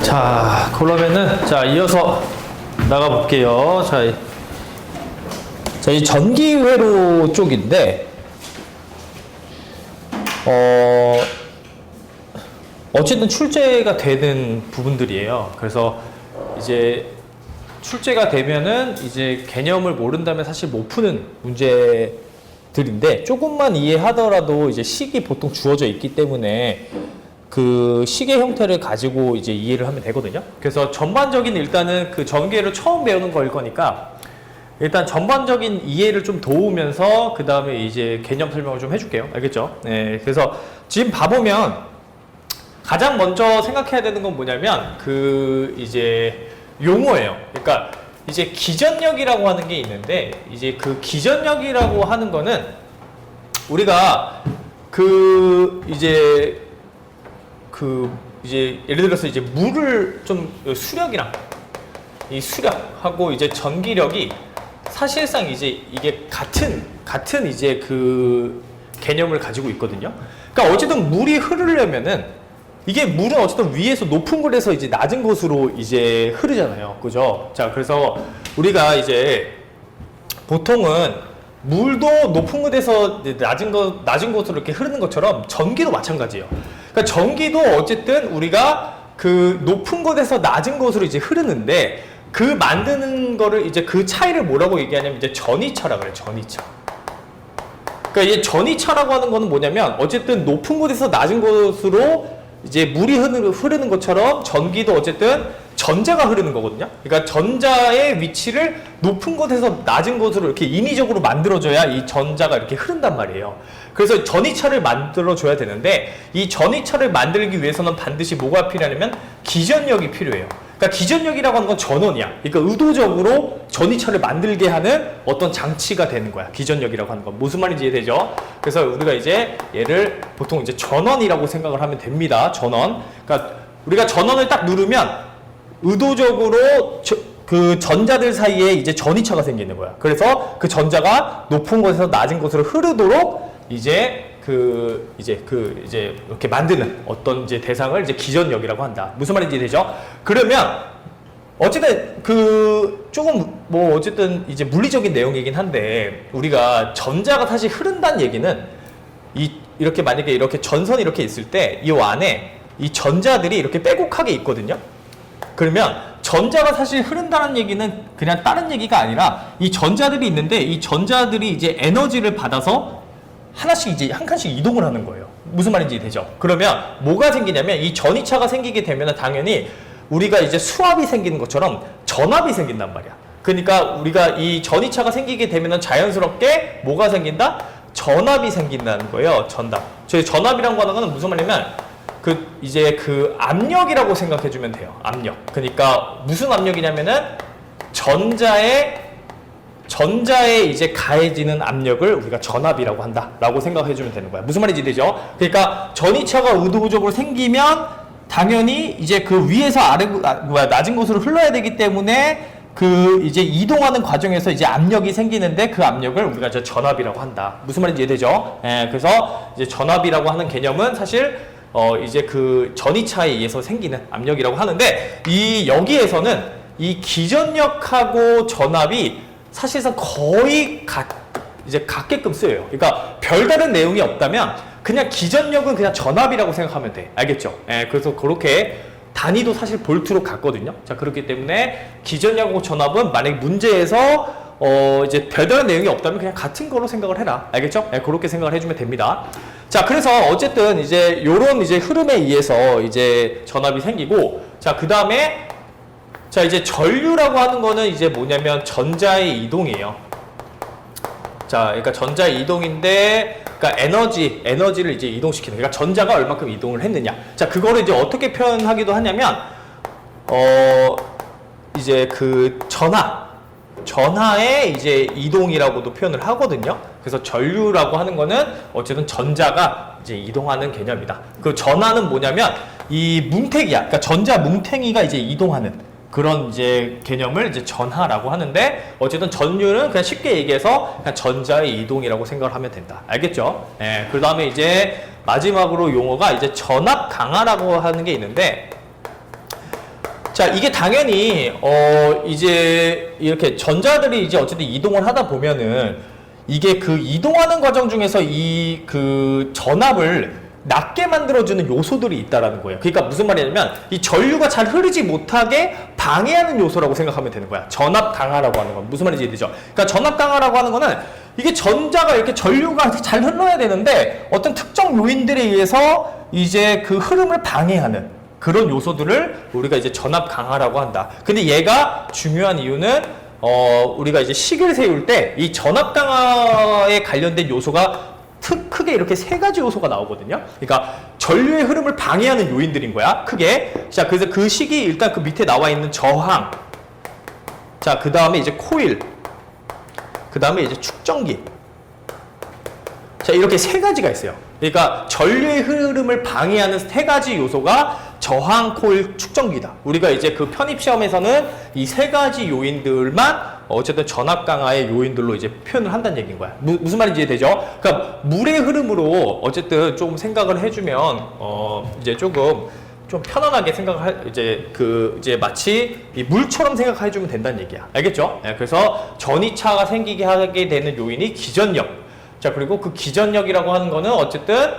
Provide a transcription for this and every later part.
자, 그러면은 자 이어서 나가 볼게요. 이 전기회로 쪽인데 어쨌든 출제가 되는 부분들이에요. 그래서 이제 출제가 되면은 이제 개념을 모른다면 사실 못 푸는 문제들인데 조금만 이해하더라도 이제 식이 보통 주어져 있기 때문에 그 식의 형태를 가지고 이제 이해를 하면 되거든요. 그래서 전반적인 일단은 그 전개를 처음 배우는 걸 거니까 일단 전반적인 이해를 좀 도우면서 그 다음에 이제 개념 설명을 좀 해줄게요. 알겠죠? 네. 그래서 지금 봐보면 가장 먼저 생각해야 되는 건 뭐냐면 그 이제 용어예요. 그러니까 이제 기전력이라고 하는 게 있는데 이제 그 기전력이라고 하는 거는 우리가 이제 예를 들어서 이제 물을 좀 수력이랑 이 수력하고 이제 전기력이 사실상 이제 이게 같은 이제 그 개념을 가지고 있거든요. 그러니까 어쨌든 물이 흐르려면은 이게 물은 어쨌든 위에서 높은 곳에서 이제 낮은 곳으로 이제 흐르잖아요. 그죠? 자, 그래서 우리가 이제 보통은 물도 높은 곳에서 낮은 곳으로 이렇게 흐르는 것처럼 전기도 마찬가지예요. 그러니까 전기도 어쨌든 우리가 그 높은 곳에서 낮은 곳으로 이제 흐르는데 그 만드는 거를 이제 그 차이를 뭐라고 얘기하냐면 이제 전이차라고 그래요. 전이차. 그러니까 이 전이차라고 하는 거는 뭐냐면 어쨌든 높은 곳에서 낮은 곳으로 이제 물이 흐르는 것처럼 전기도 어쨌든 전자가 흐르는 거거든요. 그러니까 전자의 위치를 높은 곳에서 낮은 곳으로 이렇게 인위적으로 만들어줘야 이 전자가 이렇게 흐른단 말이에요. 그래서 전이차를 만들어줘야 되는데 이 전이차를 만들기 위해서는 반드시 뭐가 필요하냐면 기전력이 필요해요. 그러니까 기전력이라고 하는 건 전원이야. 그러니까 의도적으로 전이차를 만들게 하는 어떤 장치가 되는 거야. 기전력이라고 하는 건. 무슨 말인지 이해되죠? 그래서 우리가 이제 얘를 보통 이제 전원이라고 생각을 하면 됩니다. 전원. 그러니까 우리가 전원을 딱 누르면 의도적으로 그 전자들 사이에 이제 전이차가 생기는 거야. 그래서 그 전자가 높은 곳에서 낮은 곳으로 흐르도록 이제 이렇게 만드는 어떤 이제 대상을 이제 기전력이라고 한다. 무슨 말인지 되죠? 그러면 어쨌든 조금 뭐 어쨌든 이제 물리적인 내용이긴 한데 우리가 전자가 사실 흐른다는 얘기는 이렇게 만약에 이렇게 전선이 이렇게 있을 때 이 안에 이 전자들이 이렇게 빼곡하게 있거든요. 그러면 전자가 사실 흐른다는 얘기는 그냥 다른 얘기가 아니라 이 전자들이 있는데 이 전자들이 이제 에너지를 받아서 하나씩 이제 한 칸씩 이동을 하는 거예요. 무슨 말인지 되죠? 그러면 뭐가 생기냐면 이 전이차가 생기게 되면 당연히 우리가 이제 수압이 생기는 것처럼 전압이 생긴단 말이야. 그러니까 우리가 이 전이차가 생기게 되면 자연스럽게 뭐가 생긴다? 전압이 생긴다는 거예요. 전압이라고 하는 거는 무슨 말이냐면 이제 압력이라고 생각해 주면 돼요. 압력. 그러니까 무슨 압력이냐면은 전자에 이제 가해지는 압력을 우리가 전압이라고 한다라고 생각해 주면 되는 거야. 무슨 말인지 되죠? 그러니까 전이차가 의도적으로 생기면 당연히 이제 그 위에서 낮은 곳으로 흘러야 되기 때문에 이제 이동하는 과정에서 이제 압력이 생기는데 그 압력을 우리가 이제 전압이라고 한다. 무슨 말인지 이해되죠? 그래서 이제 전압이라고 하는 개념은 사실 이제 그 전이차에 의해서 생기는 압력이라고 하는데 여기에서는 이 기전력하고 전압이 사실상 거의 같게끔 쓰여요. 그러니까 별다른 내용이 없다면 그냥 기전력은 그냥 전압이라고 생각하면 돼. 알겠죠? 그래서 그렇게 단위도 사실 볼트로 같거든요. 자, 그렇기 때문에 기전력하고 전압은 만약에 문제에서 이제 별다른 내용이 없다면 그냥 같은 거로 생각을 해라. 알겠죠? 그렇게 생각을 해주면 됩니다. 자, 그래서 어쨌든 이제 요런 이제 흐름에 의해서 이제 전압이 생기고, 자, 그 다음에 자, 이제 전류라고 하는 거는 이제 뭐냐면 전자의 이동이에요. 자, 그러니까 전자의 이동인데, 그러니까 에너지를 이제 이동시키는, 그러니까 전자가 얼마큼 이동을 했느냐. 자, 그거를 이제 어떻게 표현하기도 하냐면, 이제 전하의 이제 이동이라고도 표현을 하거든요. 그래서 전류라고 하는 거는 어쨌든 전자가 이제 이동하는 개념이다. 그 전하는 뭐냐면 이 뭉탱이야. 그러니까 전자 뭉탱이가 이제 이동하는 그런 이제 개념을 이제 전하라고 하는데 어쨌든 전류는 그냥 쉽게 얘기해서 그냥 전자의 이동이라고 생각을 하면 된다. 알겠죠? 그 다음에 이제 마지막으로 용어가 이제 전압 강화라고 하는 게 있는데 자, 이게 당연히 이제 이렇게 전자들이 이제 어쨌든 이동을 하다 보면은 이게 그 이동하는 과정 중에서 이 그 전압을 낮게 만들어주는 요소들이 있다라는 거예요. 그러니까 무슨 말이냐면 이 전류가 잘 흐르지 못하게 방해하는 요소라고 생각하면 되는 거야. 전압 강화라고 하는 건 무슨 말인지 이해되죠? 그러니까 전압 강화라고 하는 거는 이게 전자가 이렇게 전류가 잘 흘러야 되는데 어떤 특정 요인들에 의해서 이제 그 흐름을 방해하는 그런 요소들을 우리가 이제 전압 강화라고 한다. 근데 얘가 중요한 이유는 우리가 이제 식을 세울 때 이 전압 강화에 관련된 요소가 크게 이렇게 세 가지 요소가 나오거든요. 그러니까 전류의 흐름을 방해하는 요인들인 거야, 크게. 자, 그래서 그 식이 일단 그 밑에 나와 있는 저항. 자, 그 다음에 이제 코일. 그 다음에 이제 축전기. 자, 이렇게 세 가지가 있어요. 그러니까 전류의 흐름을 방해하는 세 가지 요소가 저항, 코일, 축전기다. 우리가 이제 그 편입 시험에서는 이 세 가지 요인들만 어쨌든 전압 강화의 요인들로 이제 표현을 한다는 얘기인 거야. 무슨 말인지 이해되죠? 그러니까 물의 흐름으로 어쨌든 좀 생각을 해주면 이제 조금 좀 편안하게 생각할 이제 마치 이 물처럼 생각해주면 된다는 얘기야. 알겠죠? 네, 그래서 전이차가 생기게 하게 되는 요인이 기전력. 자, 그리고 그 기전력이라고 하는 거는 어쨌든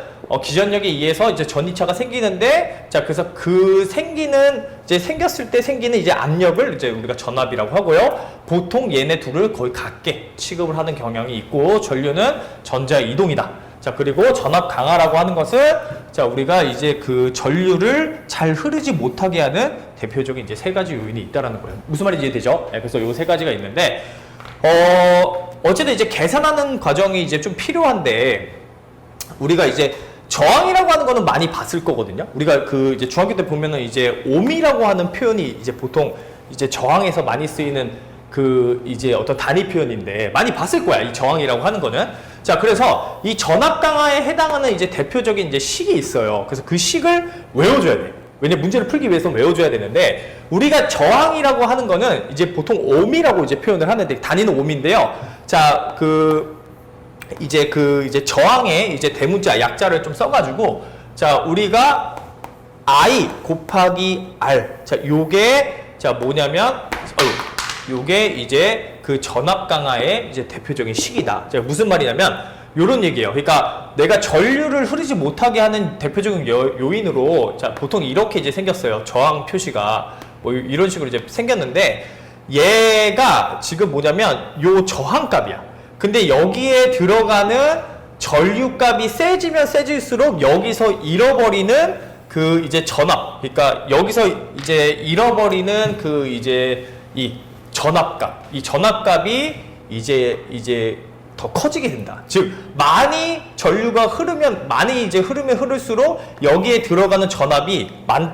기전력에 의해서 이제 전이차가 생기는데, 자, 그래서 그 생겼을 때 생기는 이제 압력을 이제 우리가 전압이라고 하고요. 보통 얘네 둘을 거의 같게 취급을 하는 경향이 있고, 전류는 전자 이동이다. 자, 그리고 전압 강화라고 하는 것은, 자, 우리가 이제 그 전류를 잘 흐르지 못하게 하는 대표적인 이제 세 가지 요인이 있다라는 거예요. 무슨 말인지 이해되죠? 네, 그래서 요 세 가지가 있는데, 어쨌든 이제 계산하는 과정이 이제 좀 필요한데, 우리가 이제 저항이라고 하는 거는 많이 봤을 거거든요. 우리가 그 이제 중학교 때 보면은 이제 옴이라고 하는 표현이 이제 보통 이제 저항에서 많이 쓰이는 그 이제 어떤 단위 표현인데 많이 봤을 거야, 이 저항이라고 하는 거는. 자, 그래서 이 전압 강화에 해당하는 이제 대표적인 이제 식이 있어요. 그래서 그 식을 외워줘야 돼. 왜냐면 문제를 풀기 위해서 외워줘야 되는데, 우리가 저항이라고 하는 거는 이제 보통 옴이라고 이제 표현을 하는데, 단위는 옴인데요. 자, 이제 저항의 이제 대문자 약자를 좀 써가지고, 자, 우리가 I 곱하기 R. 자, 요게, 자, 뭐냐면, 요게 이제 그 전압 강화의 이제 대표적인 식이다. 자, 무슨 말이냐면, 요런 얘기예요. 그러니까 내가 전류를 흐르지 못하게 하는 대표적인 요인으로, 자, 보통 이렇게 이제 생겼어요. 저항 표시가. 뭐 이런 식으로 이제 생겼는데, 얘가 지금 뭐냐면 요 저항값이야. 근데 여기에 들어가는 전류값이 세지면 세질수록 여기서 잃어버리는 그 이제 전압. 그러니까 여기서 이제 잃어버리는 그 이제 이 전압값. 이 전압값이 이제 더 커지게 된다. 즉, 많이 전류가 흐르면, 많이 이제 흐를수록 여기에 들어가는 전압이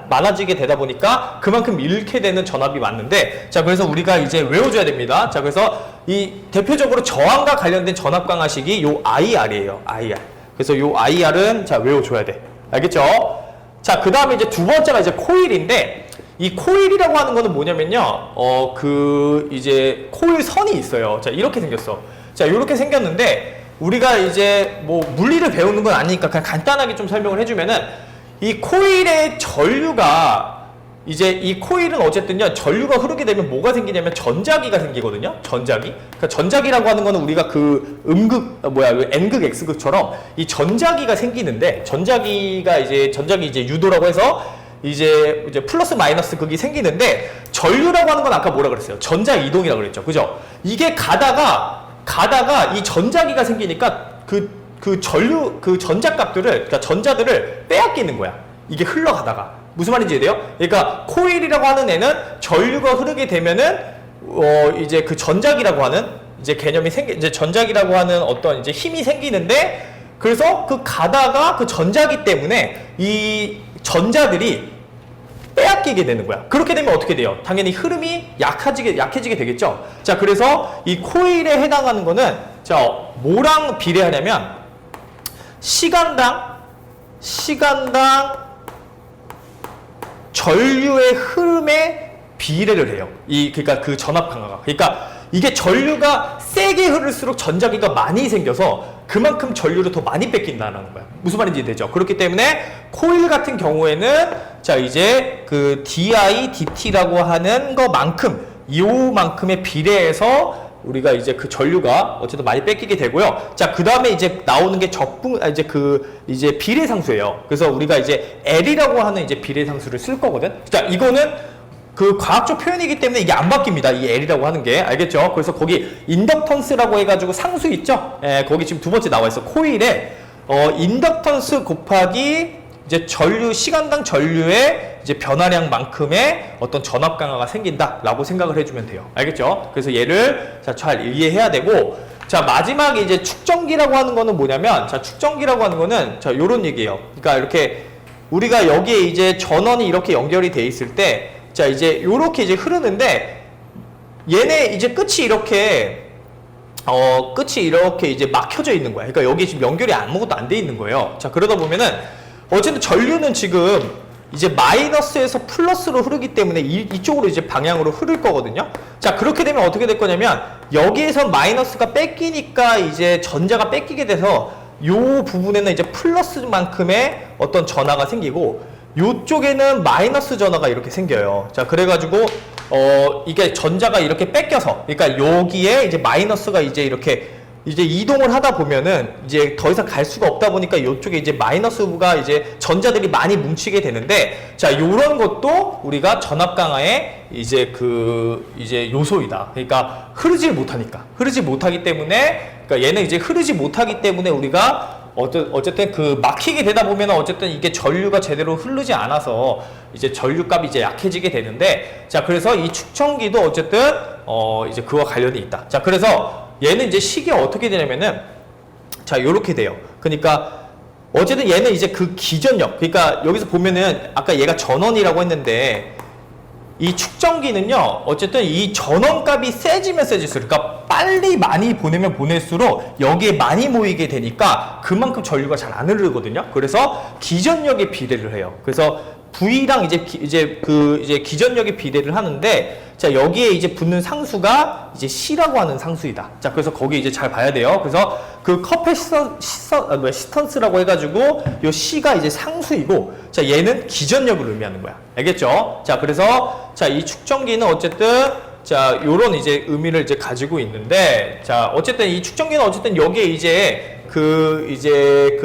많아지게 되다 보니까 그만큼 잃게 되는 전압이 많은데, 자, 그래서 우리가 이제 외워줘야 됩니다. 자, 그래서 이 대표적으로 저항과 관련된 전압 강화식이 요 IR이에요. IR. 그래서 요 IR은 자, 외워줘야 돼. 알겠죠? 자, 그 다음에 이제 두 번째가 이제 코일인데, 이 코일이라고 하는 거는 뭐냐면요, 이제 코일 선이 있어요. 자, 이렇게 생겼어. 자, 이렇게 생겼는데, 우리가 이제 뭐 물리를 배우는 건 아니니까 그냥 간단하게 좀 설명을 해주면은, 이 코일의 전류가 이제 이 코일은 어쨌든요, 전류가 흐르게 되면 뭐가 생기냐면 전자기가 생기거든요. 전자기. 그러니까 전자기라고 하는 거는 우리가 그 N극 X극처럼 이 전자기가 생기는데, 전자기 이제 유도라고 해서 이제 플러스 마이너스 극이 생기는데, 전류라고 하는 건 아까 뭐라 그랬어요? 전자 이동이라고 그랬죠. 그죠? 이게 가다가 이 전자기가 생기니까 그 전자값들을, 그러니까 전자들을 빼앗기는 거야. 이게 흘러가다가. 무슨 말인지 이해돼요? 그러니까 코일이라고 하는 애는 전류가 흐르게 되면은 이제 그 전자기라고 하는 이제 개념이 이제 전자기라고 하는 어떤 이제 힘이 생기는데, 그래서 그 가다가 그 전자기 때문에 이 전자들이 빼앗기게 되는 거야. 그렇게 되면 어떻게 돼요? 당연히 흐름이 약해지게 되겠죠. 자, 그래서 이 코일에 해당하는 거는, 자, 뭐랑 비례하냐면 시간당 전류의 흐름에 비례를 해요. 그러니까 그 전압 강화가. 그러니까 이게 전류가 세게 흐를수록 전자기가 많이 생겨서 그만큼 전류를 더 많이 뺏긴다는 거야. 무슨 말인지 되죠? 그렇기 때문에 코일 같은 경우에는 자 이제 그 DI, DT라고 하는 것만큼 요만큼의 비례해서 우리가 이제 그 전류가 어쨌든 많이 뺏기게 되고요. 자, 그 다음에 이제 나오는 게 이제 비례상수예요. 그래서 우리가 이제 L이라고 하는 이제 비례상수를 쓸 거거든. 자, 이거는 그 과학적 표현이기 때문에 이게 안 바뀝니다. 이 L이라고 하는 게. 알겠죠? 그래서 거기 인덕턴스라고 해가지고 상수 있죠? 예, 거기 지금 두 번째 나와 있어. 코일에, 인덕턴스 곱하기 이제 시간당 전류의 이제 변화량만큼의 어떤 전압 강화가 생긴다라고 생각을 해주면 돼요. 알겠죠? 그래서 얘를 잘 이해해야 되고, 자, 마지막에 이제 축전기라고 하는 거는 뭐냐면, 자, 축전기라고 하는 거는, 자, 요런 얘기예요. 그러니까 이렇게 우리가 여기에 이제 전원이 이렇게 연결이 돼 있을 때, 자, 이제 요렇게 이제 흐르는데, 얘네 이제 끝이 이렇게 이제 막혀져 있는 거야. 그러니까 여기 지금 연결이 아무것도 안 돼 있는 거예요. 자, 그러다 보면은, 어쨌든 전류는 지금 이제 마이너스에서 플러스로 흐르기 때문에 이쪽으로 이제 방향으로 흐를 거거든요. 자, 그렇게 되면 어떻게 될 거냐면 여기에서 마이너스가 뺏기니까 이제 전자가 뺏기게 돼서 요 부분에는 이제 플러스만큼의 어떤 전하가 생기고 요쪽에는 마이너스 전하가 이렇게 생겨요. 자, 그래가지고 이게 전자가 이렇게 뺏겨서 그러니까 여기에 이제 마이너스가 이제 이렇게 이제 이동을 하다 보면은 이제 더 이상 갈 수가 없다 보니까 이쪽에 이제 마이너스가 이제 전자들이 많이 뭉치게 되는데, 자, 요런 것도 우리가 전압 강화의 이제 이제 요소이다. 그러니까 흐르지 못하기 때문에, 그러니까 얘는 이제 흐르지 못하기 때문에 우리가 어쨌든 막히게 되다 보면 어쨌든 이게 전류가 제대로 흐르지 않아서 이제 전류값이 이제 약해지게 되는데, 자, 그래서 이 축전기도 어쨌든 이제 그와 관련이 있다. 자, 그래서 얘는 이제 식이 어떻게 되냐면은, 자, 요렇게 돼요. 그러니까 어쨌든 얘는 이제 그 기전력, 그러니까 여기서 보면은 아까 얘가 전원이라고 했는데 이 축전기는요, 어쨌든 이 전원값이 세지면 세질수록, 그러니까 빨리 많이 보내면 보낼수록 여기에 많이 모이게 되니까 그만큼 전류가 잘 안 흐르거든요. 그래서 기전력에 비례를 해요. 그래서 V랑 이제 기전력에 비례를 하는데, 자, 여기에 이제 붙는 상수가 이제 C라고 하는 상수이다. 자, 그래서 거기 이제 잘 봐야 돼요. 그래서 그 커패시턴스라고 해가지고 요 C가 이제 상수이고, 자, 얘는 기전력을 의미하는 거야. 알겠죠? 자, 그래서 자, 이 축전기는 어쨌든 자, 요런 이제 의미를 이제 가지고 있는데, 자, 어쨌든 이 축전기는 어쨌든 여기에 이제 이제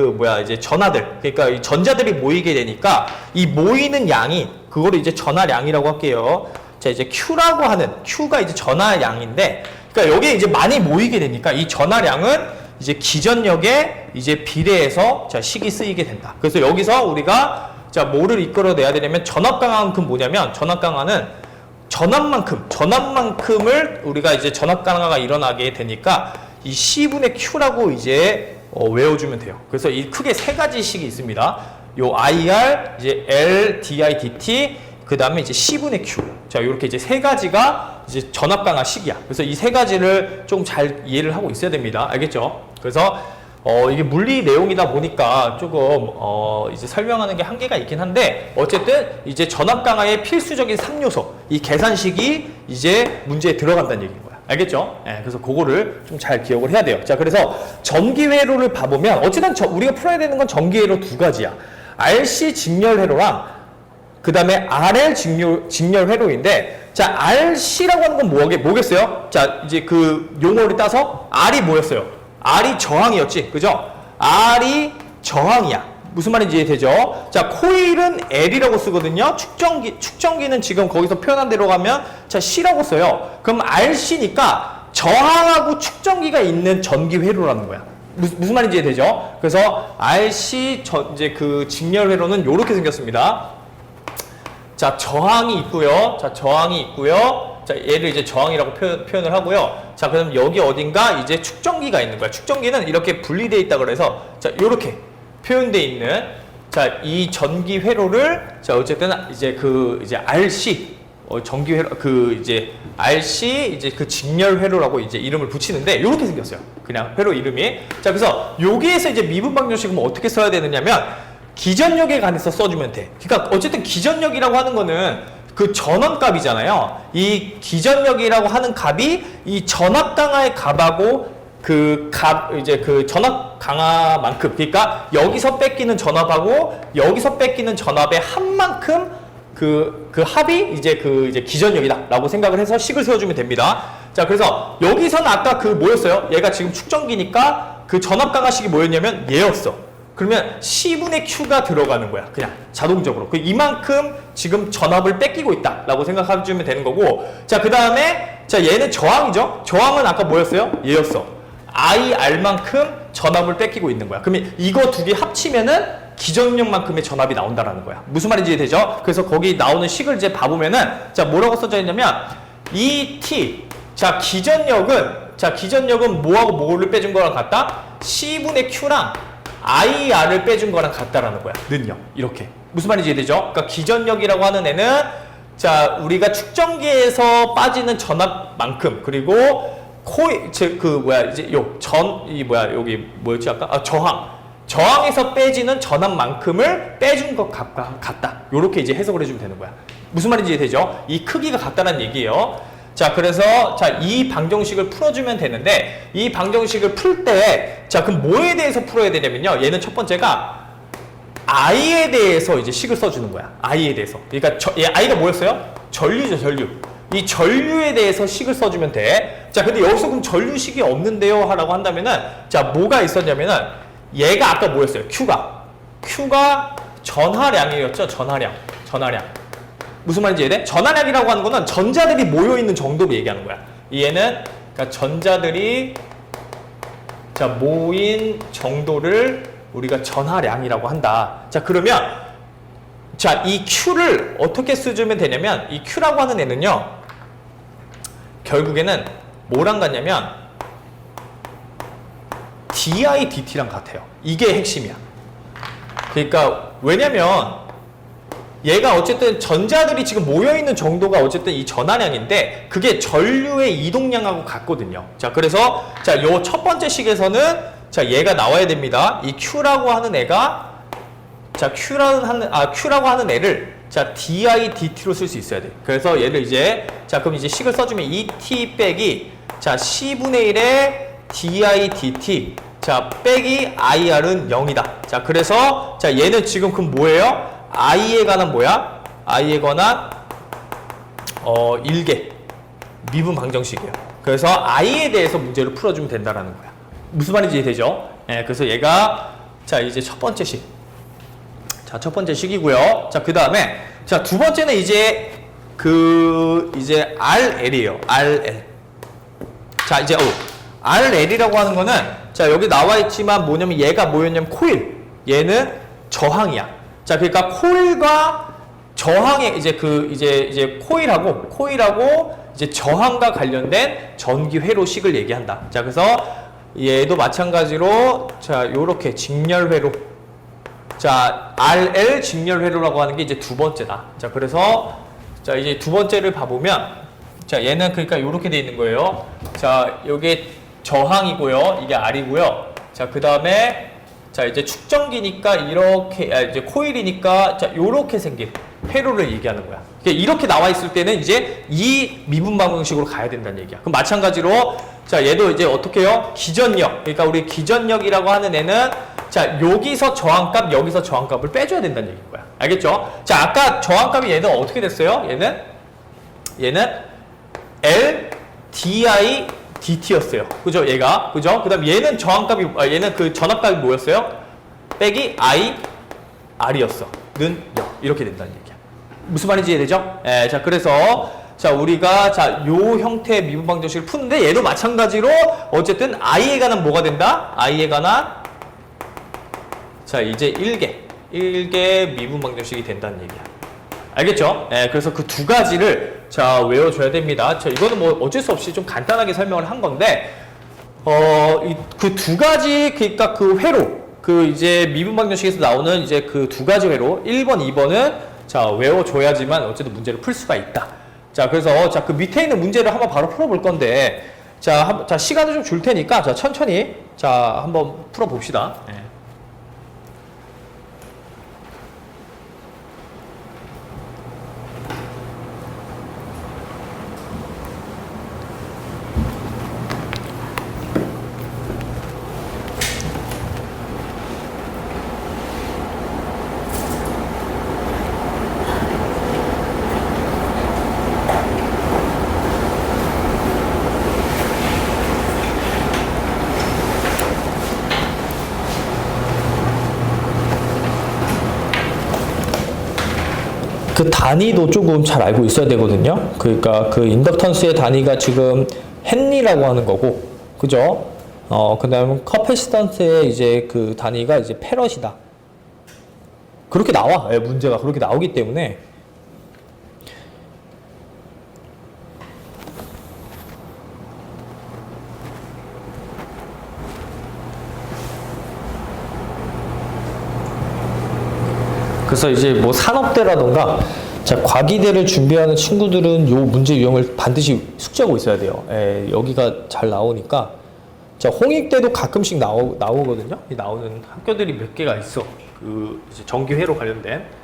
전하들, 그러니까 이 전자들이 모이게 되니까 이 모이는 양이, 그거를 이제 전하량이라고 할게요. 자, 이제 Q라고 하는, Q가 이제 전하량인데, 그러니까 여기에 이제 많이 모이게 되니까 이 전하량은 이제 기전력에 이제 비례해서 자, 식이 쓰이게 된다. 그래서 여기서 우리가 자, 뭐를 이끌어내야 되냐면 전압 강화만큼 뭐냐면, 전압 강화는 전압만큼을 우리가 이제 전압 강화가 일어나게 되니까 이 C분의 Q라고 이제 외워주면 돼요. 그래서 이 크게 세 가지 식이 있습니다. 요 IR, 이제 L, DI, DT, 그 다음에 이제 C분의 Q. 자, 요렇게 이제 세 가지가 이제 전압 강화 식이야. 그래서 이 세 가지를 좀 잘 이해를 하고 있어야 됩니다. 알겠죠? 그래서 이게 물리 내용이다 보니까 조금 이제 설명하는 게 한계가 있긴 한데, 어쨌든 이제 전압 강화의 필수적인 3요소, 이 계산식이 이제 문제에 들어간다는 얘기인 거야. 알겠죠? 예, 그래서 그거를 좀 잘 기억을 해야 돼요. 자, 그래서 전기회로를 봐보면 어쨌든 우리가 풀어야 되는 건 전기회로 두 가지야. RC 직렬회로랑 그 다음에 RL 직렬회로인데, 자, RC라고 하는 건 뭐겠어요? 자, 이제 그 용어를 따서 R이 뭐였어요? R이 저항이었지, 그죠? R이 저항이야. 무슨 말인지 이해되죠? 자, 코일은 L이라고 쓰거든요. 축전기는 지금 거기서 표현한 대로 가면 자, C라고 써요. 그럼 RC니까 저항하고 축전기가 있는 전기 회로라는 거야. 무슨 말인지 이해되죠? 그래서 RC 이제 그 직렬 회로는 이렇게 생겼습니다. 자, 저항이 있고요. 자, 얘를 이제 저항이라고 표현을 하고요. 자, 그럼 여기 어딘가 이제 축전기가 있는 거야. 축전기는 이렇게 분리되어 있다 그래서 자, 요렇게 표현되어 있는 자, 이 전기 회로를 자, 어쨌든 이제 이제 RC 전기 회로 이제 RC 이제 그 직렬 회로라고 이제 이름을 붙이는데 요렇게 생겼어요. 그냥 회로 이름이. 자, 그래서 여기에서 이제 미분 방정식은 어떻게 써야 되느냐면 기전력에 관해서 써주면 돼. 그러니까 어쨌든 기전력이라고 하는 거는 그 전원값이잖아요. 이 기전력이라고 하는 값이 이 전압 강화의 값하고 이제 그 전압 강화만큼, 그러니까 여기서 뺏기는 전압하고 여기서 뺏기는 전압의 합만큼 그 합이 이제 이제 기전력이다라고 생각을 해서 식을 세워주면 됩니다. 자, 그래서 여기서는 아까 그 뭐였어요? 얘가 지금 축전기니까 그 전압 강화식이 뭐였냐면 얘였어. 그러면 C분의 Q가 들어가는 거야. 그냥 자동적으로. 이만큼 지금 전압을 뺏기고 있다라고 생각해주면 되는 거고. 자, 그 다음에 자, 얘는 저항이죠. 저항은 아까 뭐였어요? 얘였어. IR만큼 전압을 뺏기고 있는 거야. 그러면 이거 두 개 합치면은 기전력만큼의 전압이 나온다라는 거야. 무슨 말인지 이해되죠? 그래서 거기 나오는 식을 이제 봐보면은 자, 뭐라고 써져 있냐면 ET. 자, 기전력은 뭐하고 뭐를 빼준 거랑 같다? C분의 Q랑 IR을 빼준 거랑 같다라는 거야. 는요. 이렇게. 무슨 말인지 이해되죠? 그러니까 기전력이라고 하는 애는 자, 우리가 축전기에서 빠지는 전압만큼, 그리고 여기 뭐였지 아까? 저항에서 빼지는 전압만큼을 빼준 것 같다. 요렇게 이제 해석을 해주면 되는 거야. 무슨 말인지 이해되죠? 이 크기가 같다는 얘기예요. 자, 그래서 자, 이 방정식을 풀어주면 되는데, 이 방정식을 풀 때 자, 그럼 뭐에 대해서 풀어야 되냐면요, 얘는 첫 번째가 I에 대해서 이제 식을 써주는 거야. I에 대해서. 그러니까 I가 뭐였어요? 전류죠, 전류. 이 전류에 대해서 식을 써주면 돼. 자, 근데 여기서 그럼 전류식이 없는데요? 하라고 한다면은, 자, 뭐가 있었냐면은, 얘가 아까 뭐였어요? Q가 전하량이었죠? 전하량. 무슨 말인지 이해돼? 전하량이라고 하는 거는 전자들이 모여있는 정도를 얘기하는 거야. 얘는, 그러니까 전자들이, 자, 모인 정도를 우리가 전하량이라고 한다. 자, 그러면, 자, 이 Q를 어떻게 써주면 되냐면, 이 Q라고 하는 애는요, 결국에는 뭐랑 같냐면, DI/DT랑 같아요. 이게 핵심이야. 그러니까, 왜냐면, 얘가 어쨌든 전자들이 지금 모여있는 정도가 어쨌든 이 전하량인데, 그게 전류의 이동량하고 같거든요. 자, 그래서, 자, 요 첫 번째 식에서는, 자, 얘가 나와야 됩니다. 이 Q라고 하는 애가, 자, Q라고 하는 애를, 자, DI/DT로 쓸 수 있어야 돼. 그래서 얘를 이제, 자, 그럼 이제 식을 써주면 ET 빼기, 자, C분의 1의 DI/DT, 자, 빼기 IR은 0이다. 자, 그래서, 자, 얘는 지금 그럼 뭐예요? I에 관한 뭐야? I에 관한, 1개. 미분 방정식이에요. 그래서 I에 대해서 문제를 풀어주면 된다라는 거야. 무슨 말인지 되죠? 예, 그래서 얘가, 자, 이제 첫 번째 식. 자, 첫 번째 식이고요. 자, 그 다음에, 자, 두 번째는 이제, 이제 RL이에요. RL. 자, 이제, RL이라고 하는 거는, 자, 여기 나와 있지만 뭐냐면 얘가 뭐였냐면 코일. 얘는 저항이야. 자, 그러니까 코일과 저항의 이제 코일하고 이제 저항과 관련된 전기 회로식을 얘기한다. 자, 그래서 얘도 마찬가지로 자, 요렇게 직렬회로. 자, RL 직렬회로라고 하는 게 이제 두 번째다. 자, 그래서 자, 이제 두 번째를 봐보면 자, 얘는 그러니까 요렇게 돼 있는 거예요. 자, 요게 저항이고요. 이게 R이고요. 자, 그다음에 자, 이제 축전기니까 이렇게, 이제 코일이니까, 자, 요렇게 생긴 회로를 얘기하는 거야. 그러니까 이렇게 나와 있을 때는 이제 이 미분 방정식으로 가야 된다는 얘기야. 그럼 마찬가지로, 자, 얘도 이제 어떻게 해요? 기전력. 그러니까 우리 기전력이라고 하는 애는, 자, 여기서 저항값, 여기서 저항값을 빼줘야 된다는 얘기인 거야. 알겠죠? 자, 아까 저항값이 얘는 어떻게 됐어요? 얘는 L, DI, DT였어요. 그죠? 얘가. 그죠? 그 다음 얘는 저항값이, 얘는 그 전압값이 뭐였어요? 빼기 I, R이었어. 는 0. 이렇게 된다는 얘기야. 무슨 말인지 이해되죠? 예, 자, 그래서, 자, 우리가, 자, 요 형태의 미분 방정식을 푸는데 얘도 마찬가지로 어쨌든 I에 관한 뭐가 된다? I에 관한, 자, 이제 1개 미분 방정식이 된다는 얘기야. 알겠죠? 예, 그래서 그 두 가지를 자, 외워줘야 됩니다. 자, 이거는 뭐 어쩔 수 없이 좀 간단하게 설명을 한 건데, 그 두 가지, 그러니까 그 회로, 그 이제 미분 방정식에서 나오는 이제 그 두 가지 회로, 1번, 2번은 자, 외워줘야지만 어쨌든 문제를 풀 수가 있다. 자, 그래서 자, 그 밑에 있는 문제를 한번 바로 풀어볼 건데, 자, 시간을 좀 줄 테니까, 자, 천천히, 자, 한번 풀어봅시다. 예. 그 단위도 조금 잘 알고 있어야 되거든요. 그러니까 그 인덕턴스의 단위가 지금 헨리라고 하는 거고, 그죠? 그다음에 커패시턴스의 이제 그 단위가 이제 페럿이다. 그렇게 나와. 예, 문제가 그렇게 나오기 때문에. 그래서 이제 뭐 산업대라던가 자, 과기대를 준비하는 친구들은 요 문제 유형을 반드시 숙지하고 있어야 돼요. 예, 여기가 잘 나오니까. 자, 홍익대도 가끔씩 나오거든요. 나오는 학교들이 몇 개가 있어. 그 이제 전기회로 관련된.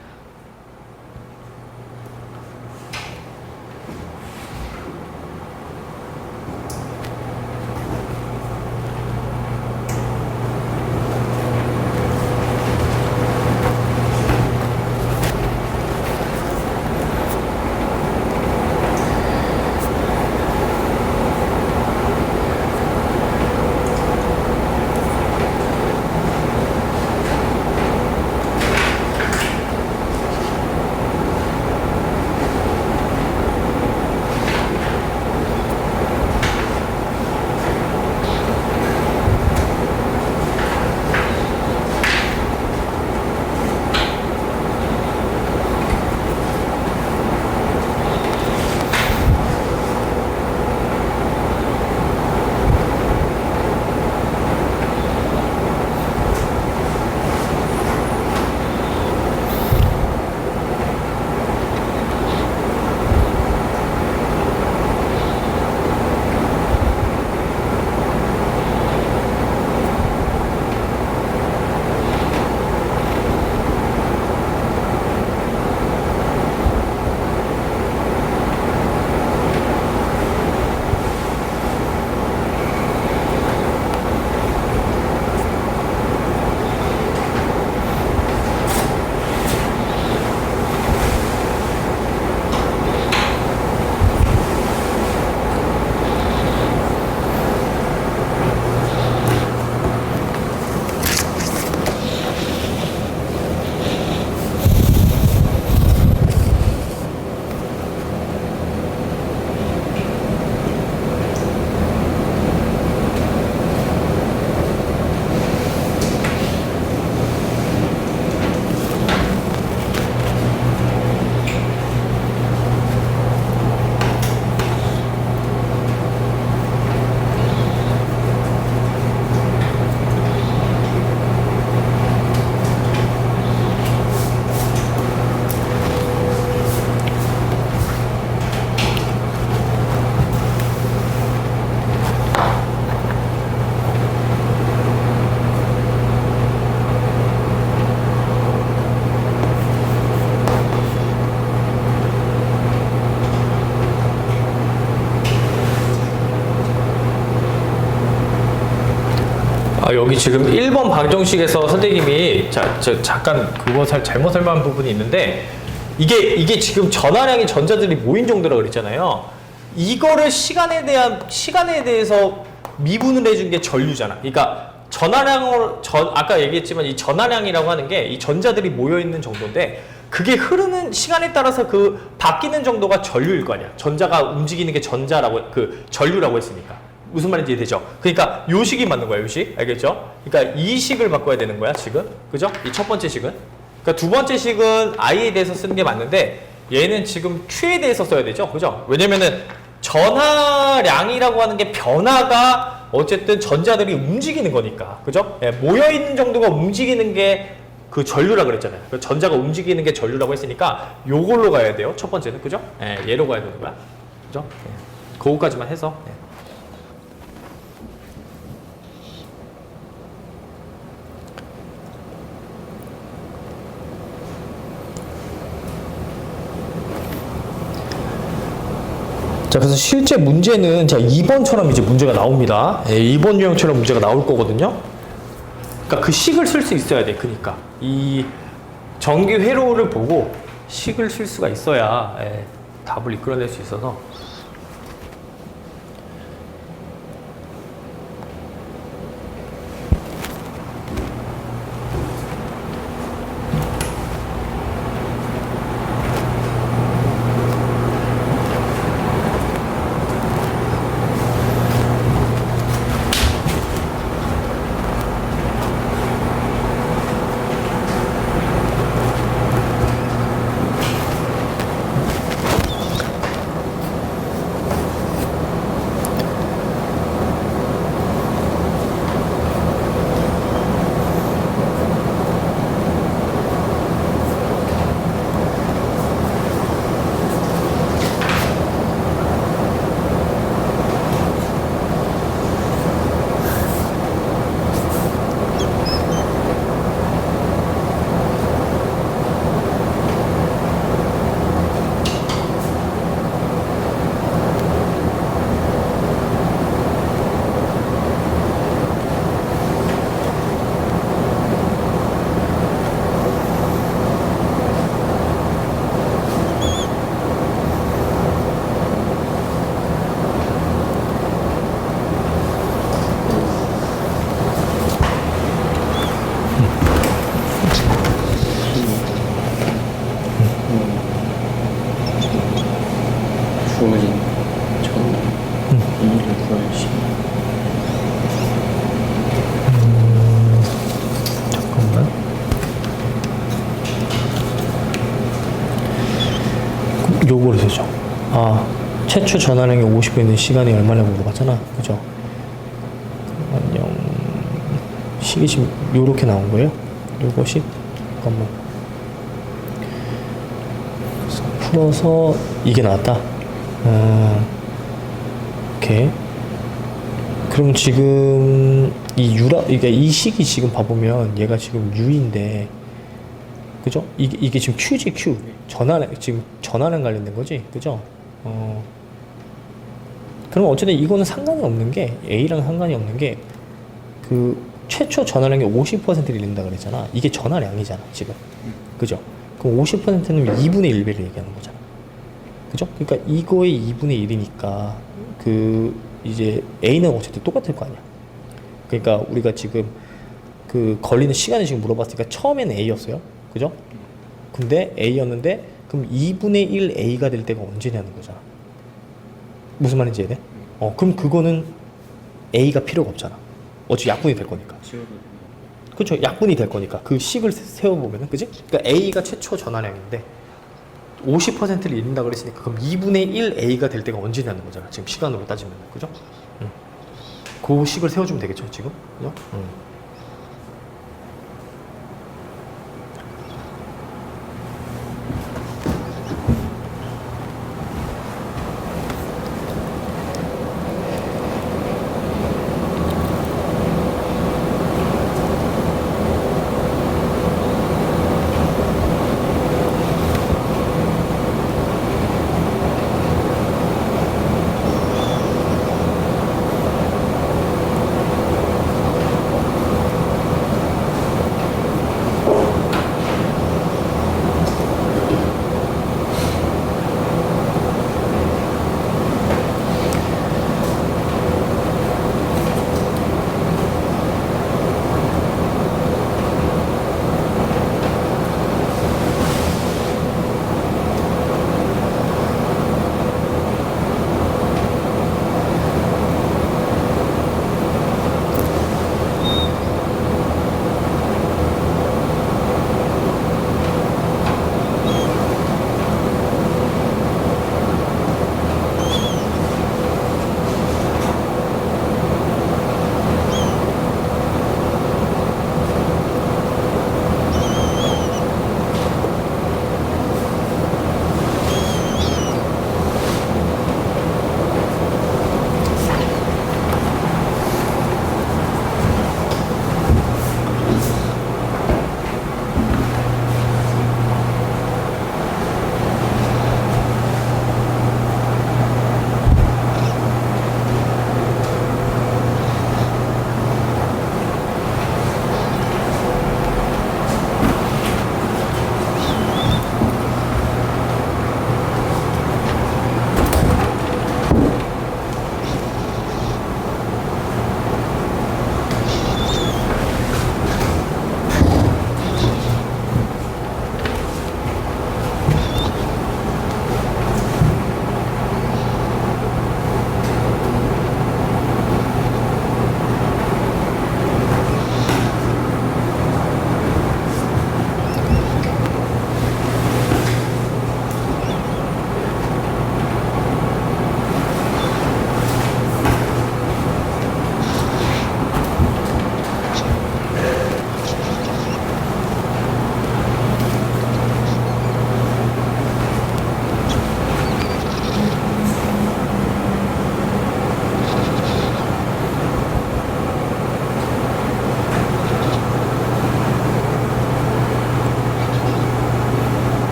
여기 지금 1번 방정식에서 선생님이 잠깐 그거 잘못 설명한 부분이 있는데 이게 지금 전하량의 전자들이 모인 정도라고 그랬잖아요. 이거를 시간에 대해서 미분을 해준 게 전류잖아. 그러니까 아까 얘기했지만 이 전하량이라고 하는 게 이 전자들이 모여 있는 정도인데 그게 흐르는 시간에 따라서 그 바뀌는 정도가 전류일 거 아니야. 전자가 움직이는 게 전류라고 했으니까. 무슨 말인지 이해되죠? 그러니까 요 식이 맞는 거야, 요 식. 알겠죠? 그러니까 이 식을 바꿔야 되는 거야, 지금. 그죠? 이 첫 번째 식은. 그러니까 두 번째 식은 I에 대해서 쓰는 게 맞는데 얘는 지금 Q에 대해서 써야 되죠? 그죠? 왜냐면은 전하량이라고 하는 게 변화가 어쨌든 전자들이 움직이는 거니까. 그죠? 예, 모여있는 정도가 움직이는 게 그 전류라 그랬잖아요. 그 전자가 움직이는 게 전류라고 했으니까 요걸로 가야 돼요. 첫 번째는. 그죠? 예, 얘로 가야 되는 거야. 그죠? 예, 그거까지만 해서. 예. 자, 그래서 실제 문제는 자 2번처럼 이제 문제가 나옵니다. 예, 2번 유형처럼 문제가 나올 거거든요. 그러니까 그 식을 쓸 수 있어야 돼. 그러니까 이 전기 회로를 보고 식을 쓸 수가 있어야 답을 이끌어낼 수 있어서. 요거를 세죠. 최초 전환량이 50분 있는 시간이 얼마냐고 물어봤잖아. 그죠? 안녕. 식이 지금 요렇게 나온 거예요. 요것이 잠깐만. 풀어서 이게 나왔다. 오케이. 그럼 지금 그러니까 이 식이 지금 봐보면 얘가 지금 U인데, 그죠? 이게 지금 Q지, Q. 지금 전환에 관련된 거지, 그죠? 그럼 어쨌든 이거는 상관이 없는 게, A랑 상관이 없는 게, 최초 전환량이 50%를 잃는다 그랬잖아. 이게 전환량이잖아, 지금. 그죠? 그럼 50%는 2분의 1배를 얘기하는 거잖아. 그죠? 그러니까 이거의 2분의 1이니까, 이제 A는 어쨌든 똑같을 거 아니야. 그러니까 우리가 지금 걸리는 시간을 지금 물어봤으니까 처음에는 A였어요. 그죠? 근데 A였는데 그럼 2분의 1 A가 될 때가 언제냐는 거잖아. 무슨 말인지 이해돼? 그럼 그거는 A가 필요가 없잖아. 어차피 약분이 될 거니까. 그렇죠. 약분이 될 거니까. 그 식을 세워보면은, 그지? 그러니까 A가 최초 전환량인데 50%를 잃는다 그랬으니까 그럼 2분의 1 A가 될 때가 언제냐는 거잖아. 지금 시간으로 따지면. 그죠? 그 식을 세워주면 되겠죠, 지금? 그죠?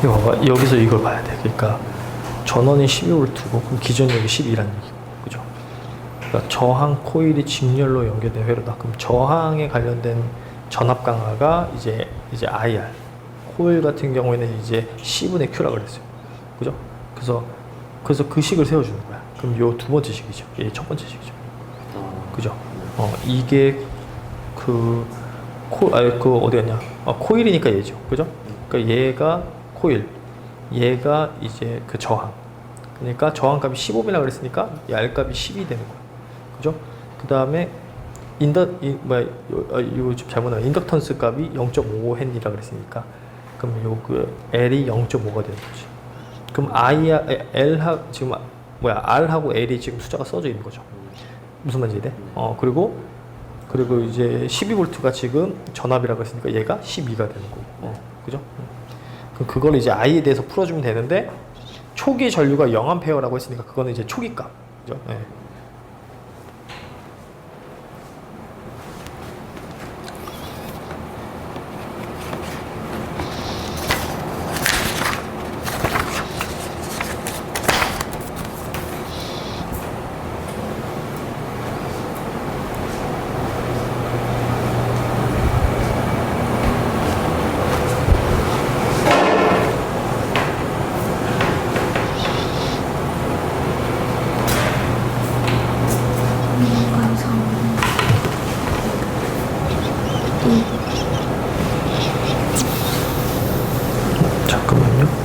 이거 봐봐. 여기서 이걸 봐야 돼. 그러니까 전원이 12V 그럼 기전력이 12라는 얘기고, 그죠? 그러니까 저항 코일이 직렬로 연결된 회로다. 그럼 저항에 관련된 전압 강화가 이제 IR. 코일 같은 경우에는 이제 C분의 Q라 그랬어요. 그죠? 그래서 그 식을 세워주는 거야. 그럼 요 두 번째 식이죠. 얘 첫 번째 식이죠. 그죠? 이게 어디 갔냐? 코일이니까 얘죠. 그죠? 그러니까 얘가 코일. 얘가 이제 그 저항. 그러니까 저항값이 15이라 그랬으니까 이 R값이 10이 되는 거야. 그죠? 그 다음에 이거 좀 잘못 나와. 인덕턴스 값이 0.5헨리라 그랬으니까 그럼 요 그 L이 0.5가 되는 거지. 그럼 지금 R하고 L이 지금 숫자가 써져 있는 거죠. 무슨 말인지 돼? 그리고 이제 12V가 지금 전압이라고 했으니까 얘가 12가 되는 거고. 그죠? 그럼 그걸 이제 I에 대해서 풀어주면 되는데 초기 전류가 0A라고 했으니까 그거는 이제 초기 값. 그죠? 네. 잠깐만요.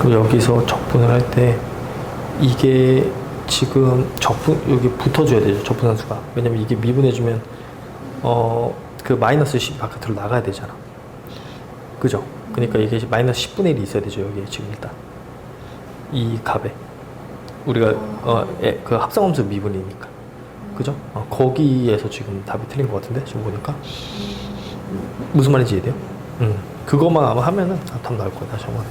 여기서 적분을 할 때 이게 지금 여기 붙어줘야 되죠. 적분함수가. 왜냐면 이게 미분해주면 그 마이너스 10 바깥으로 나가야 되잖아. 그죠? 그러니까 이게 마이너스 10분의 1이 있어야 되죠. 여기에 지금 일단 이 값에 우리가 그 합성함수 미분이니까. 그죠? 거기에서 지금 답이 틀린 것 같은데 지금 보니까 무슨 말인지 이해돼요? 그것만 아마 하면은 답 나올 거야. 다시 한번.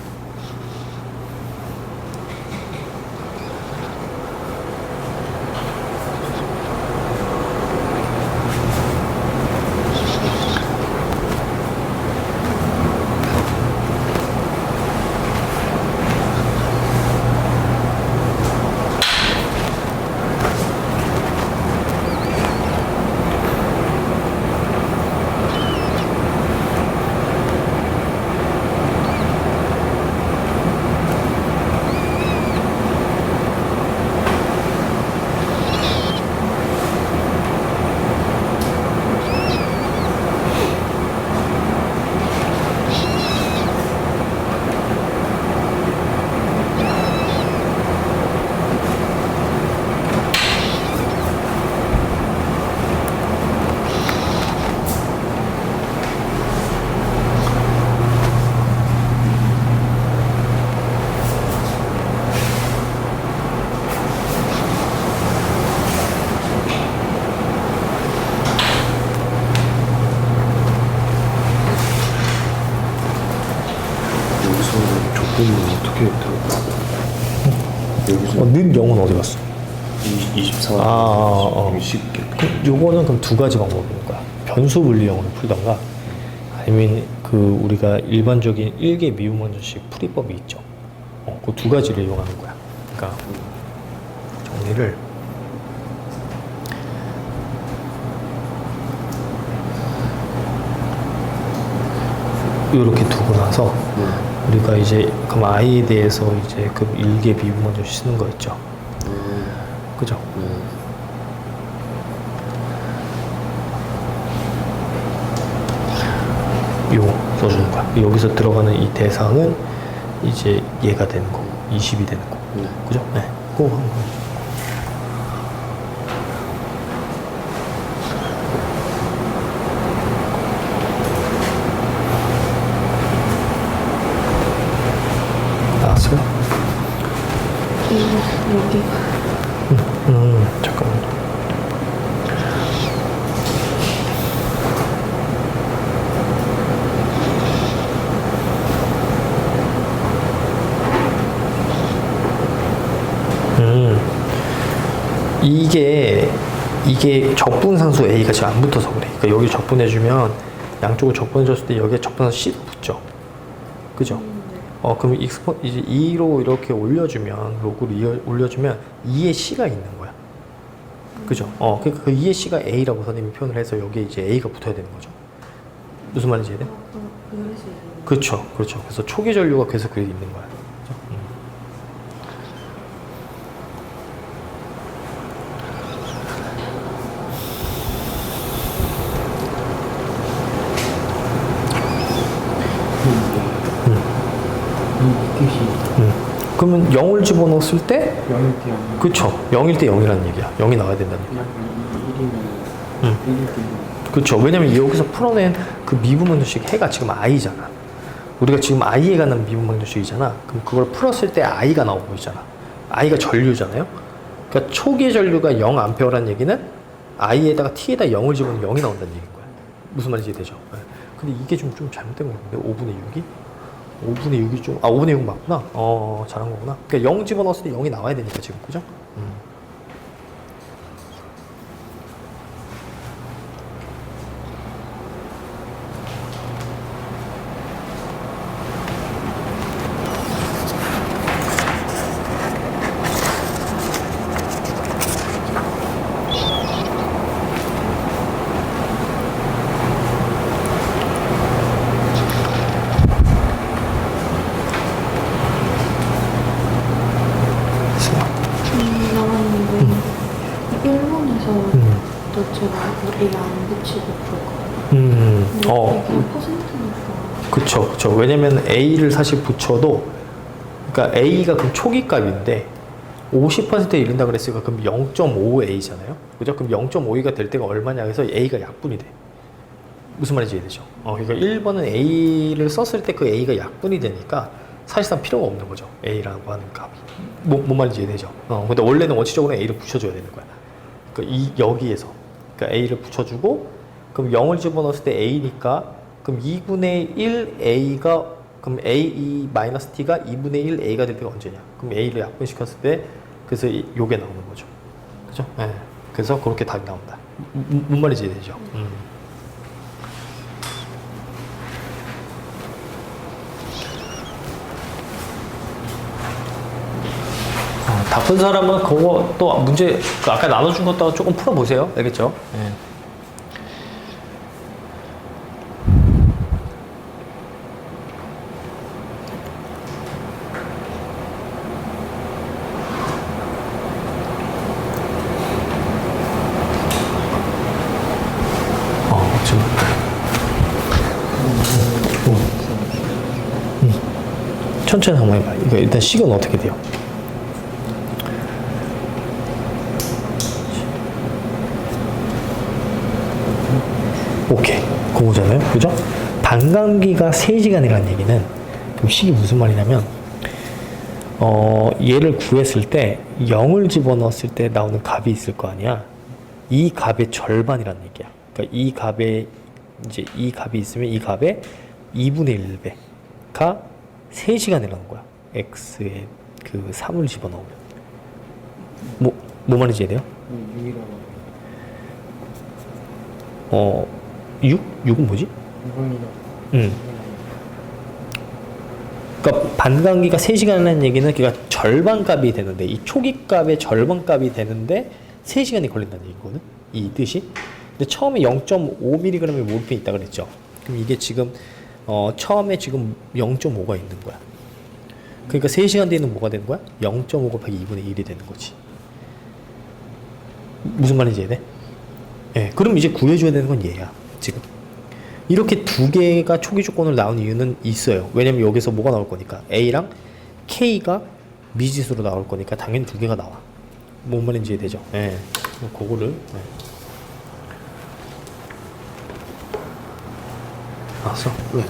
어떻게 들어가? 여기서 는 0은 어디 갔어? 24. 쉽게. 요거는 그럼 두 가지 방법인 거야. 변수 분리형으로 풀던가 아니면 그 우리가 일반적인 1개 미분먼저식 풀이법이 있죠. 그 두 가지를 이용하는 거야. 그러니까 정리를 이렇게 두고 나서 우리가 이제 그럼 I에 대해서 이제 그 1개 미분먼저식 쓰는 거 있죠. 그죠? 요 써주는 거야. 여기서 들어가는 이 대상은 이제 얘가 되는 거고 20이 되는 거고. 그죠? 네. 그거 한 거. 나왔어요? 여기. 잠깐만요. 이게 이게 적분상수 A가 지금 안 붙어서 그래. 그러니까 여기 적분해주면 양쪽을 적분해줬을 때 여기에 적분상수 C가 붙죠. 그죠? 그럼 이제 2로 이렇게 올려주면 로그로 올려주면 2에 C가 있는 거야. 그죠? 그러니까 그 2에 C가 A라고 선생님이 표현을 해서 여기에 이제 A가 붙어야 되는 거죠. 무슨 말인지 이해돼? 그렇죠, 그렇죠. 그래서 초기 전류가 계속 그게 있는 거야. 그죠? 그러면 0을 집어넣었을 때 0일 때 0. 그쵸 0일 때 0이라는 얘기야. 0이 나와야 된다는 얘기야. 1이면 1일 때 그쵸. 왜냐면 여기서 풀어낸 그 미분방정식 해가 지금 i잖아. 우리가 지금 i에 관한 미분방정식이잖아. 그럼 그걸 풀었을 때 i가 나오고 있잖아. i가 전류잖아요. 그러니까 초기 전류가 0A라는 얘기는 i에다가 t에다 0을 집어넣으면 0이 나온다는 얘기인 거야. 무슨 말인지 되죠? 네. 근데 이게 좀 잘못된 거 같은데 5분의 6이? 5분의 6이 좀, 5분의 6 맞구나. 잘한 거구나. 그러니까 0 집어넣었을 때 0이 나와야 되니까 지금, 그죠? 나왔는데 일본에서 또 제가 우리가 안 붙이고 그렇거든요. 근데 이게 퍼센트니까. 그쵸. 왜냐면 A를 사실 붙여도, 그러니까 A가 그럼 초기 값인데, 50%에 이른다 그랬으니까 그럼 0.5A잖아요? 그죠? 그럼 0.5A가 될 때가 얼마냐 해서 A가 약분이 돼. 무슨 말인지 이해되죠? 그러니까 1번은 A를 썼을 때 그 A가 약분이 되니까 사실상 필요가 없는 거죠. A라고 하는 값이. 뭔 말인지 이해되죠? 근데 원래는 원칙적으로 A를 붙여줘야 되는 거야. 그러니까 여기에서. 그러니까 A를 붙여주고, 그럼 0을 집어넣었을 때 A니까, 그럼 2분의 1 A가, 그럼 A-T가 2분의 1 A가 될 때가 언제냐? 그럼 A를 약분시켰을 때, 그래서 요게 나오는 거죠. 그죠? 네. 그래서 그렇게 답이 나온다. 뭔 말인지 이해되죠? 다 푼 사람은 그거 또 문제 아까 나눠준 것도 조금 풀어보세요. 알겠죠? 네. 지금. 천천히 한번 해봐. 이거 일단 식은 어떻게 돼요? 오케이. 그거잖아요. 그죠? 반감기가 3시간이라는 얘기는, 그럼 식이 무슨 말이냐면, 얘를 구했을 때 0을 집어넣었을 때 나오는 값이 있을 거 아니야. 이 값의 절반이라는 얘기야. 그러니까 이 값에 이제 이 값이 있으면 이 값의 2분의 1배가 3시간이라는 거야. x에 그 3을 집어넣으면. 뭐 말인지 이해돼요? 6이라고. 6은 뭐지? 6이라고. 그러니까 반감기가 3시간이라는 얘기는 그러니까 절반값이 되는데, 이 초기값의 절반값이 되는데 3시간이 걸린다는 얘기거든. 이 뜻이. 근데 처음에 0.5mg의 모르핀이 있다 그랬죠. 그럼 이게 지금 처음에 지금 0.5가 있는 거야. 그러니까 3시간 뒤에는 뭐가 되는 거야? 0.5 곱하기 2분의 1이 되는 거지. 무슨 말인지 이해돼? 예. 그럼 이제 구해줘야 되는 건 얘야. 지금. 이렇게 두 개가 초기 조건을 나온 이유는 있어요. 왜냐면 여기서 뭐가 나올 거니까. A랑 K가 미지수로 나올 거니까 당연히 두 개가 나와. 뭔 말인지 이해되죠? 예. 그거를. 예. 알았어? 왜?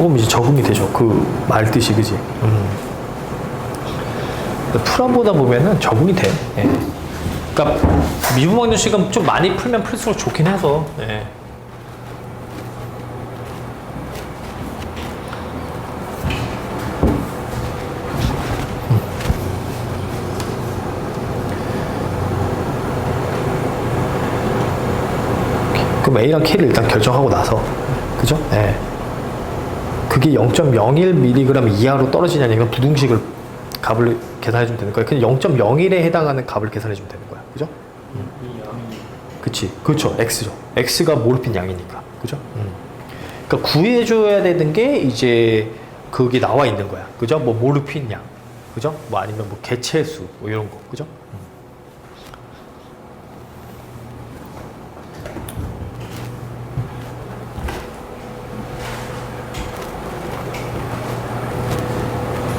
조금 이제 적응이 되죠. 그 말 뜻이, 그지? 풀어보다 보면은 적응이 돼. 예. 그러니까 미분방정식은 좀 많이 풀면 풀수록 좋긴 해서. 예. 그럼 A랑 K를 일단 결정하고 나서, 그죠? 예. 그게 0.01mg 이하로 떨어지냐는 건 부등식을 값을 계산해주면 되는 거야. 그냥 0.01에 해당하는 값을 계산해주면 되는 거야. 그죠? 이 양이 그치. 그렇죠. X죠. X가 모르핀 양이니까. 그죠? 그러니까 구해줘야 되는 게 이제 그게 나와 있는 거야. 그죠? 뭐 모르핀 양. 그죠? 뭐 아니면 뭐 개체수. 뭐 이런 거. 그죠?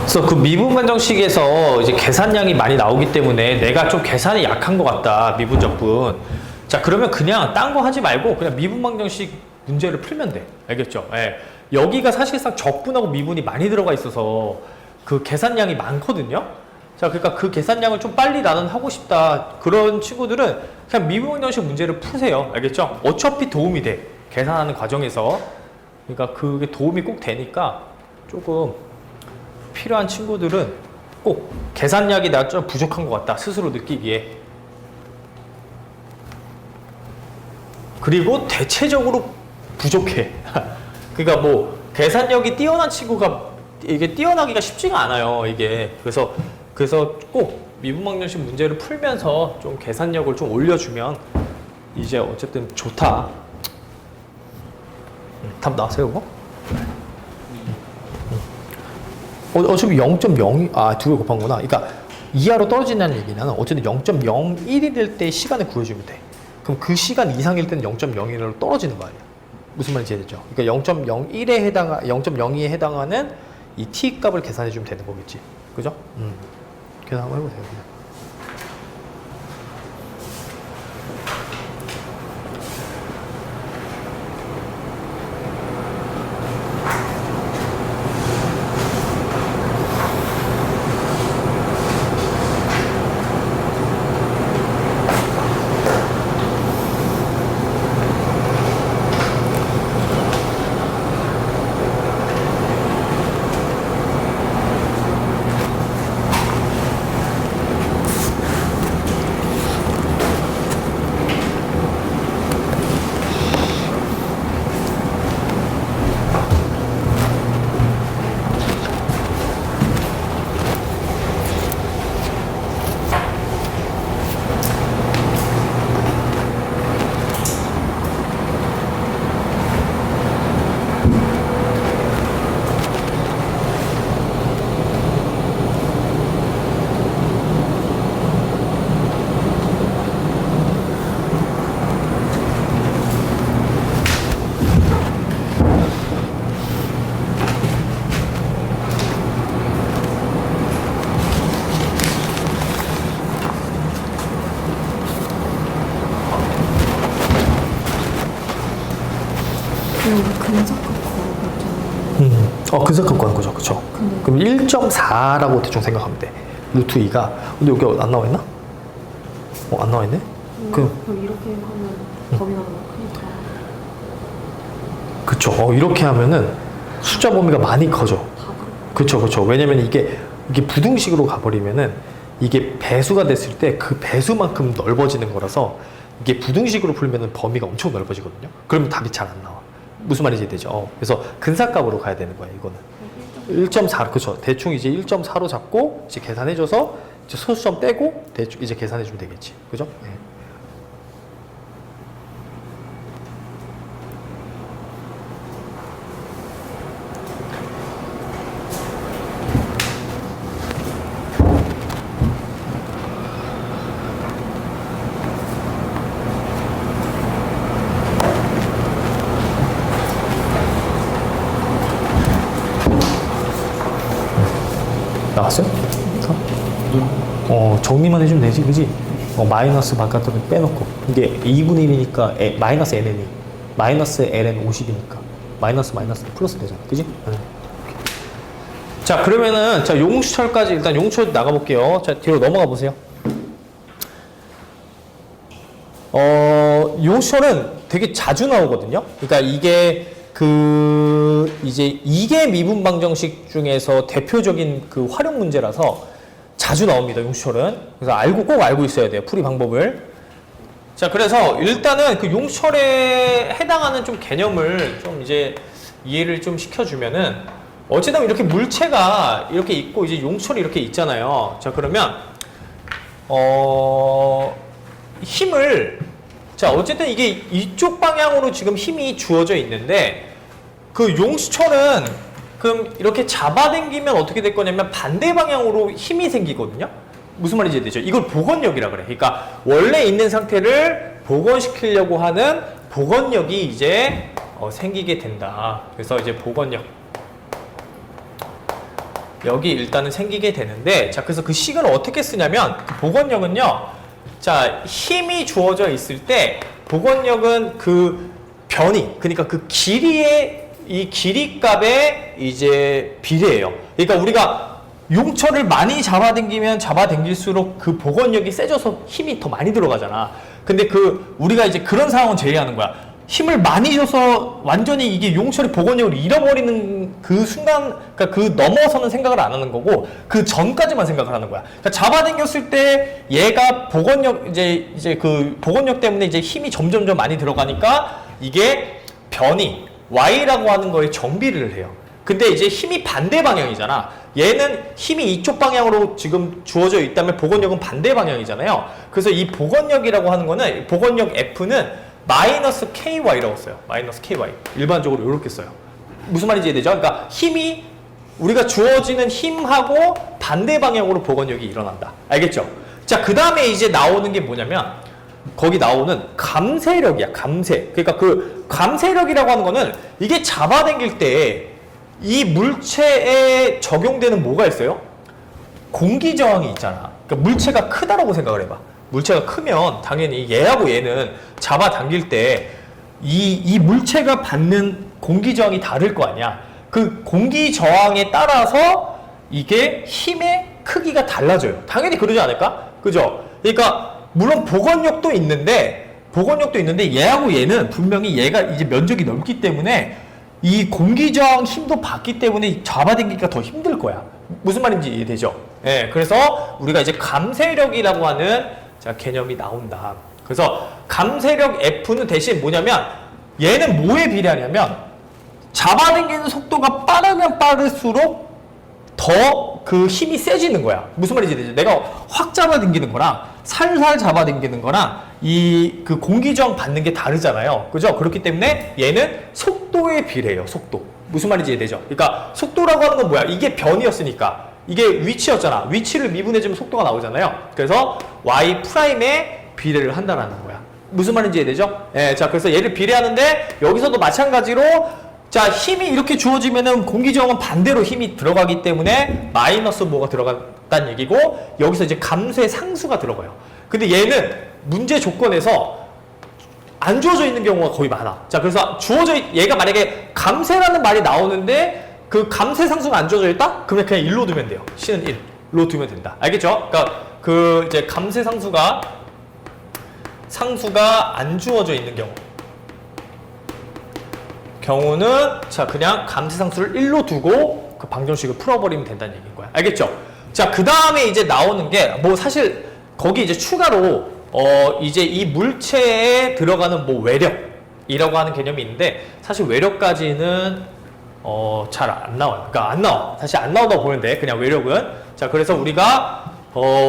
그래서 그 미분반정식에서 이제 계산량이 많이 나오기 때문에 내가 좀 계산이 약한 것 같다, 미분적분. 자, 그러면 그냥 딴 거 하지 말고 그냥 미분방정식 문제를 풀면 돼. 알겠죠? 예. 여기가 사실상 적분하고 미분이 많이 들어가 있어서 그 계산량이 많거든요. 자, 그러니까 그 계산량을 좀 빨리 나는 하고 싶다. 그런 친구들은 그냥 미분방정식 문제를 푸세요. 알겠죠? 어차피 도움이 돼. 계산하는 과정에서. 그러니까 그게 도움이 꼭 되니까 조금 필요한 친구들은 꼭 계산량이 나 좀 부족한 것 같다 스스로 느끼기에, 그리고 대체적으로 부족해. 그러니까 뭐 계산력이 뛰어난 친구가 이게 뛰어나기가 쉽지가 않아요, 이게. 그래서 꼭 미분방정식 문제를 풀면서 좀 계산력을 좀 올려주면 이제 어쨌든 좋다. 답 나왔어요, 그거? 어차피 0.02, 두 개 곱한 거구나. 그러니까 이하로 떨어진다는 얘기는 어쨌든 0.01일 때 시간을 구해주면 돼. 그럼 그 시간 이상일 때는 0.01으로 떨어지는 거 아니야. 무슨 말인지 이해되죠? 그러니까 0.02에 해당하는 이 t 값을 계산해주면 되는 거겠지. 그죠? 계산 한번 해보세요. 그냥. 여기 근사값 걸어봤잖아요. 근사값 구하는 거죠. 그쵸? 그럼 1.4라고 대충 생각하면 돼. 루트 2가. 근데 여기 안 나와 있나? 안 나와 있네? 그럼 이렇게 하면 범위가 너무 크니까. 그쵸. 이렇게 하면은 숫자 범위가 많이 커져. 그쵸. 왜냐면 이게 부등식으로 가버리면은 이게 배수가 됐을 때 그 배수만큼 넓어지는 거라서 이게 부등식으로 풀면은 범위가 엄청 넓어지거든요. 그러면 답이 잘 안 나와. 무슨 말인지 되죠? 그래서 근사값으로 가야 되는 거야, 이거는. 1.4, 그쵸. 대충 이제 1.4로 잡고 이제 계산해줘서 이제 소수점 떼고 대충 이제 계산해주면 되겠지. 그죠? 네. 나왔어요? 정리만 해주면 되지, 그지? 마이너스 바깥으로 빼놓고. 이게 2분의 1이니까 마이너스 ln이. 마이너스 ln 50이니까. 마이너스 플러스 되잖아. 그지? 자, 그러면은 자, 용수철까지 일단 용수철 나가 볼게요. 자, 뒤로 넘어가 보세요. 용수철은 되게 자주 나오거든요. 그러니까 이게 이제 이계 미분 방정식 중에서 대표적인 그 활용 문제라서 자주 나옵니다. 용수철은. 그래서 꼭 알고 있어야 돼요. 풀이 방법을. 자, 그래서 일단은 그 용수철에 해당하는 좀 개념을 좀 이제 이해를 좀 시켜주면은 어쨌든 이렇게 물체가 이렇게 있고 이제 용수철이 이렇게 있잖아요. 자, 그러면 힘을 자, 어쨌든 이게 이쪽 방향으로 지금 힘이 주어져 있는데 그 용수철은 그럼 이렇게 잡아당기면 어떻게 될 거냐면 반대 방향으로 힘이 생기거든요. 무슨 말인지 되죠? 이걸 복원력이라 그래. 그러니까 원래 있는 상태를 복원시키려고 하는 복원력이 이제 생기게 된다. 그래서 이제 복원력 여기 일단은 생기게 되는데 자, 그래서 그 식을 어떻게 쓰냐면 그 복원력은요. 자, 힘이 주어져 있을 때 복원력은 그 변이 그러니까 그 길이의 이 길이 값에 이제 비례해요. 그러니까 우리가 용철을 많이 잡아당기면 잡아당길수록 그 복원력이 세져서 힘이 더 많이 들어가잖아. 근데 우리가 이제 그런 상황은 제외하는 거야. 힘을 많이 줘서 완전히 이게 용철이 복원력을 잃어버리는 그 순간, 그러니까 그 넘어서는 생각을 안 하는 거고, 그 전까지만 생각을 하는 거야. 그러니까 잡아당겼을 때 얘가 복원력, 이제 그 복원력 때문에 이제 힘이 점점점 많이 들어가니까 이게 변이, Y라고 하는 거에 정비를 해요. 근데 이제 힘이 반대 방향이잖아. 얘는 힘이 이쪽 방향으로 지금 주어져 있다면 복원력은 반대 방향이잖아요. 그래서 이 복원력이라고 하는 거는 복원력 F는 마이너스 KY라고 써요. 마이너스 KY. 일반적으로 이렇게 써요. 무슨 말인지 이해되죠? 그러니까 힘이 우리가 주어지는 힘하고 반대 방향으로 복원력이 일어난다. 알겠죠? 자, 그 다음에 이제 나오는 게 뭐냐면 거기 나오는 감쇄력이야. 감쇄. 그러니까 그 감쇄력이라고 하는 거는 이게 잡아당길 때 이 물체에 적용되는 뭐가 있어요? 공기 저항이 있잖아. 그러니까 물체가 크다라고 생각을 해봐. 물체가 크면 당연히 얘하고 얘는 잡아당길 때 이 물체가 받는 공기 저항이 다를 거 아니야. 그 공기 저항에 따라서 이게 힘의 크기가 달라져요. 당연히 그러지 않을까? 그죠? 그러니까 물론 복원력도 있는데 얘하고 얘는 분명히 얘가 이제 면적이 넓기 때문에 이 공기 저항 힘도 받기 때문에 잡아당기기가 더 힘들 거야. 무슨 말인지 이해되죠? 예, 그래서 우리가 이제 감쇄력이라고 하는 자, 개념이 나온다. 그래서 감쇄력 F는 대신 뭐냐면 얘는 뭐에 비례하냐면 잡아당기는 속도가 빠르면 빠를수록 더 그 힘이 세지는 거야. 무슨 말인지 이해되죠? 내가 확 잡아당기는 거랑 살살 잡아당기는 거랑 그 공기 저항 받는 게 다르잖아요. 그죠? 그렇기 때문에 얘는 속도에 비례해요. 속도. 무슨 말인지 이해되죠? 그러니까 속도라고 하는 건 뭐야? 이게 변이었으니까. 이게 위치였잖아. 위치를 미분해주면 속도가 나오잖아요. 그래서 y 프라임에 비례를 한다는 거야. 무슨 말인지 이해되죠? 예, 자, 그래서 얘를 비례하는데 여기서도 마찬가지로 자, 힘이 이렇게 주어지면은 공기 저항은 반대로 힘이 들어가기 때문에 마이너스 뭐가 들어갔다는 얘기고 여기서 이제 감쇄 상수가 들어가요. 근데 얘는 문제 조건에서 안 주어져 있는 경우가 거의 많아. 자, 그래서 얘가 만약에 감쇄라는 말이 나오는데 그 감쇄 상수가 안 주어져 있다? 그러면 그냥 1로 두면 돼요. C는 1로 두면 된다. 알겠죠? 그러니까 이제 감쇄 상수가 안 주어져 있는 경우는 자, 그냥 감쇄 상수를 1로 두고 그 방정식을 풀어버리면 된다는 얘기인 거야. 알겠죠? 자, 그 다음에 이제 나오는 게 뭐 사실 거기 이제 추가로 이제 이 물체에 들어가는 뭐 외력이라고 하는 개념이 있는데 사실 외력까지는 잘 안 나와요. 그러니까 안 나와. 사실 안 나온다고 보면 돼. 그냥 외력은. 자, 그래서 우리가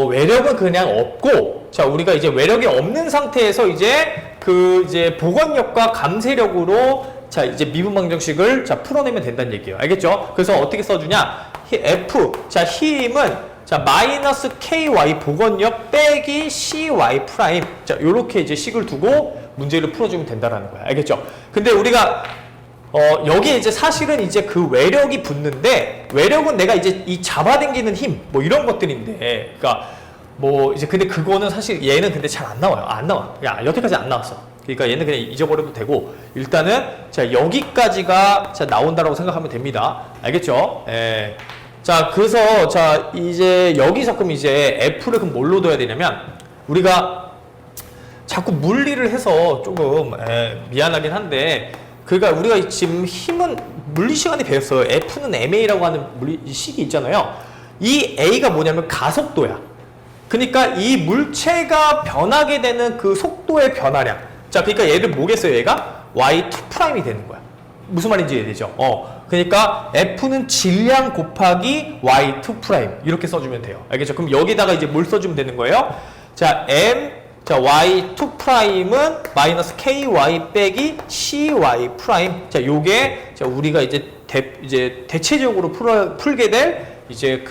외력은 그냥 없고 자, 우리가 이제 외력이 없는 상태에서 이제 이제 복원력과 감쇄력으로 자, 이제 미분 방정식을 자, 풀어내면 된다는 얘기예요. 알겠죠? 그래서 어떻게 써주냐? F. 자, 힘은 자, 마이너스 KY 복원력 빼기 CY 프라임. 자, 요렇게 이제 식을 두고 문제를 풀어주면 된다라는 거야. 알겠죠? 근데 우리가 여기에 이제 사실은 이제 그 외력이 붙는데 외력은 내가 이제 이 잡아당기는 힘 뭐 이런 것들인데 그러니까 뭐 이제 근데 그거는 사실 얘는 근데 잘 안 나와요. 안 나와. 야, 여태까지 안 나왔어. 그러니까 얘는 그냥 잊어버려도 되고 일단은 자 여기까지가 자 나온다라고 생각하면 됩니다. 알겠죠? 예. 자 그래서 자 이제 여기서 그럼 이제 F를 그럼 뭘로 둬야 되냐면 우리가 자꾸 물리를 해서 조금 미안하긴 한데 그러니까 우리가 지금 힘은 물리 시간에 배웠어요. F는 ma라고 하는 식이 있잖아요. 이 a가 뭐냐면 가속도야. 그러니까 이 물체가 변하게 되는 그 속도의 변화량. 자, 그러니까 얘를 뭐겠어요? 얘가 y2'이 되는 거야. 무슨 말인지 이해되죠? 그러니까 F는 질량 곱하기 y2' 이렇게 써주면 돼요. 알겠죠? 그럼 여기다가 이제 뭘 써주면 되는 거예요? 자, 자, y2'은 마이너스 ky 빼기 cy'. 자, 요게 자, 우리가 이제 대체적으로 풀게 될 이제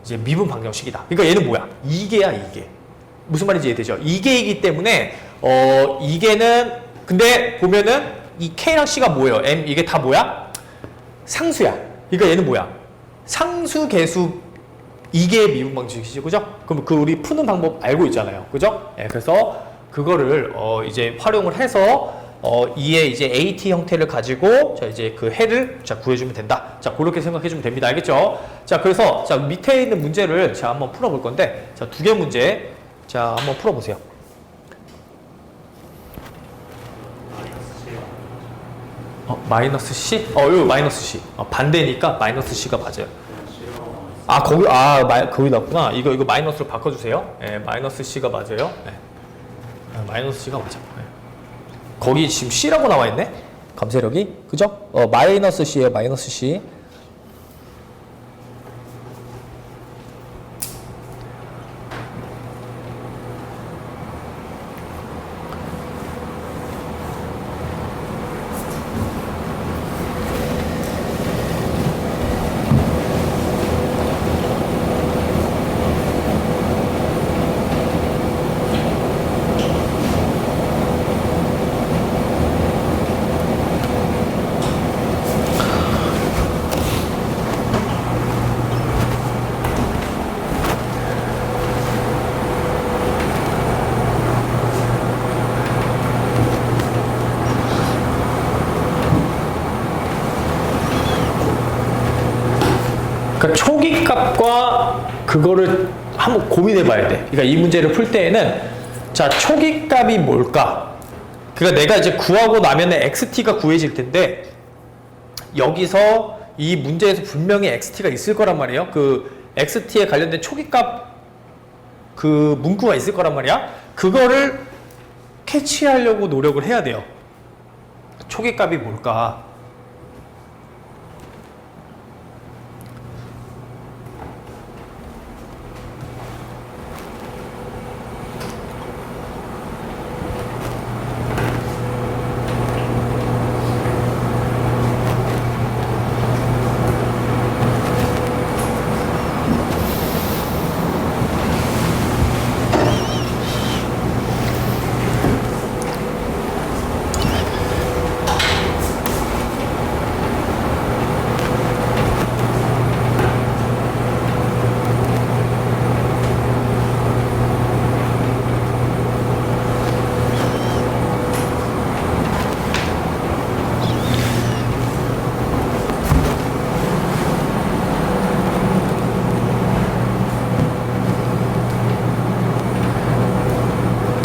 이제 미분 방정식이다. 그러니까 얘는 뭐야? 이게야, 이게. 무슨 말인지 이해되죠? 이게이기 때문에 이게는 근데 보면은 이 k랑 c가 뭐예요? m 이게 다 뭐야? 상수야. 그러니까 얘는 뭐야? 상수 계수 이게 미분 방정식이죠, 그죠? 그럼 우리 푸는 방법 알고 있잖아요, 그죠? 예, 그래서 그거를 이제 활용을 해서 이의 이제 AT 형태를 가지고 자 이제 그 해를 자 구해주면 된다. 자 그렇게 생각해주면 됩니다, 알겠죠? 자 그래서 자 밑에 있는 문제를 자 한번 풀어볼 건데 자 2개 문제 자 한번 풀어보세요. 마이너스 C? 이거 마이너스 C. 반대니까 마이너스 C가 맞아요. 거기 났구나. 이거 마이너스로 바꿔주세요. 예, 마이너스 C가 맞아요. 예. 마이너스 C가 맞아. 예. 거기 지금 C라고 나와 있네? 감쇄력이? 그죠? 마이너스 C예요, 마이너스 C. 그러니까 초기값과 그거를 한번 고민해 봐야 돼. 그러니까 이 문제를 풀 때에는 자 초기값이 뭘까? 그러니까 내가 이제 구하고 나면 xt가 구해질 텐데 여기서 이 문제에서 분명히 xt가 있을 거란 말이에요. 그 xt에 관련된 초기값 그 문구가 있을 거란 말이야. 그거를 캐치하려고 노력을 해야 돼요. 초기값이 뭘까?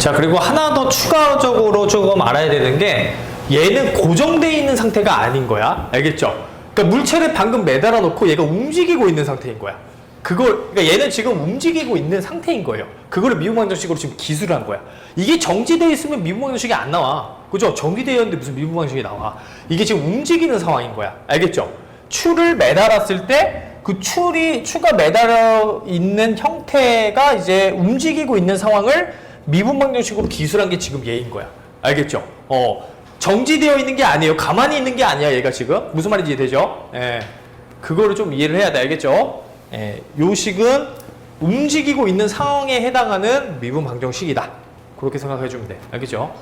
자 그리고 하나 더 추가적으로 조금 알아야 되는 게 얘는 고정되어 있는 상태가 아닌 거야. 알겠죠? 그러니까 물체를 방금 매달아 놓고 얘가 움직이고 있는 상태인 거야. 그러니까 얘는 지금 움직이고 있는 상태인 거예요. 그거를 미분방정식으로 지금 기술을 한 거야. 이게 정지되어 있으면 미분방정식이 안 나와. 그죠? 정지되어 있는데 무슨 미분방정식이 나와. 이게 지금 움직이는 상황인 거야. 알겠죠? 추를 매달았을 때 그 추가 매달아 있는 형태가 이제 움직이고 있는 상황을 미분방정식으로 기술한 게 지금 얘인 거야. 알겠죠? 정지되어 있는 게 아니에요. 가만히 있는 게 아니야, 얘가 지금. 무슨 말인지 이해되죠? 예. 그거를 좀 이해를 해야 돼. 알겠죠? 예. 요 식은 움직이고 있는 상황에 해당하는 미분방정식이다. 그렇게 생각해 주면 돼. 알겠죠?